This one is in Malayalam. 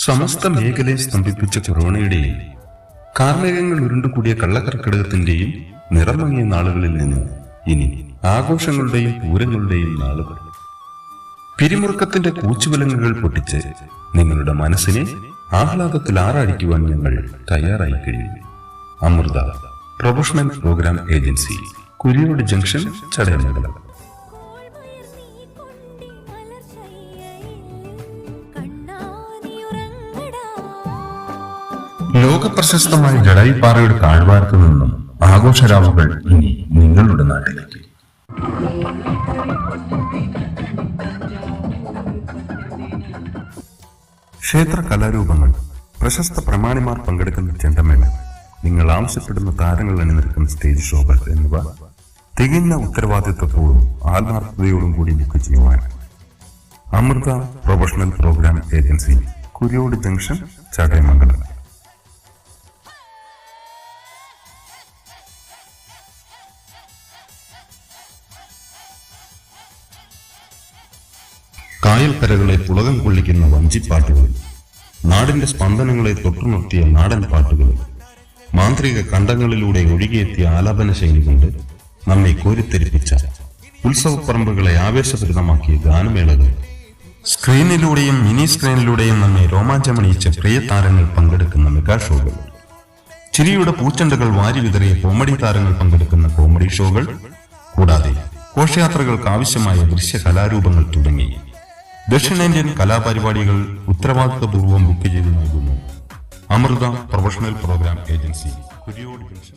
സമസ്ത മേഖലയെ സ്തംഭിപ്പിച്ച കൊറോണയുടെയും കാർമേഘങ്ങൾ ഉരുണ്ടുകൂടിയ കള്ളക്കർക്കിടകത്തിന്റെയും നിറമങ്ങിയ നാളുകളിൽ നിന്ന് ഇനി ആഘോഷങ്ങളുടെയും പൂരങ്ങളുടെയും നാളുകൾ. പിരിമുറുക്കത്തിന്റെ കൂച്ചുവിലങ്ങുകൾ പൊട്ടിച്ച് നിങ്ങളുടെ മനസ്സിനെ ആഹ്ലാദത്തിൽ ആറാടിക്കുവാൻ ഞങ്ങൾ തയ്യാറായി കഴിഞ്ഞു. Amrita professional programme agency, Kuriyode junction, Chadayamangalam. ലോകപ്രശസ്തമായ ജടായിപ്പാറയുടെ താഴ്വാരത്തു നിന്നും ആഘോഷരാവുകൾ ഇനി നിങ്ങളുടെ നാട്ടിലേക്ക്. ക്ഷേത്ര കലാരൂപങ്ങൾ, പ്രശസ്ത പ്രമാണിമാർ പങ്കെടുക്കുന്ന ചെണ്ടമേള, നിങ്ങൾ ആവശ്യപ്പെടുന്ന താരങ്ങൾ അണിനിരക്കുന്ന സ്റ്റേജ് ഷോകൾ എന്നിവ തികഞ്ഞ ഉത്തരവാദിത്വത്തോടും ആത്മാർത്ഥതയോടും കൂടി ബുക്ക് ചെയ്യുവാൻ Amrita professional programme agency, Kuriyode junction, Chadayamangalam. കായൽക്കരകളെ പുളകം കൊള്ളിക്കുന്ന വഞ്ചിപ്പാട്ടുകൾ, നാടിന്റെ സ്പന്ദനങ്ങളെ തൊട്ടുനിർത്തിയ നാടൻ പാട്ടുകൾ, മാന്ത്രിക കണ്ടങ്ങളിലൂടെ ഒഴുകിയെത്തിയ ആലാപന ശൈലി കൊണ്ട് നമ്മെ കോരിത്തെരിപ്പിച്ച ഉത്സവപ്പറമ്പുകളെ ആവേശഭരിതമാക്കിയ ഗാനമേളകൾ, സ്ക്രീനിലൂടെയും മിനി സ്ക്രീനിലൂടെയും നമ്മെ രോമാഞ്ചമണിയിച്ച പ്രിയ താരങ്ങൾ പങ്കെടുക്കുന്ന മെഗാ ഷോകൾ, ചിരിയുടെ പൂച്ചെണ്ടകൾ വാരി വിതറിയ കോമഡി താരങ്ങൾ പങ്കെടുക്കുന്ന കോമഡി ഷോകൾ, കൂടാതെ ഘോഷയാത്രകൾക്ക് ആവശ്യമായ ദൃശ്യ കലാരൂപങ്ങൾ തുടങ്ങി ദക്ഷിണേന്ത്യൻ കലാപരിപാടികൾ ഉത്തരവാദിത്വപൂർവ്വം ബുക്ക് ചെയ്ത് നൽകുന്നു Amrita professional programme agency, Kuriyode junction.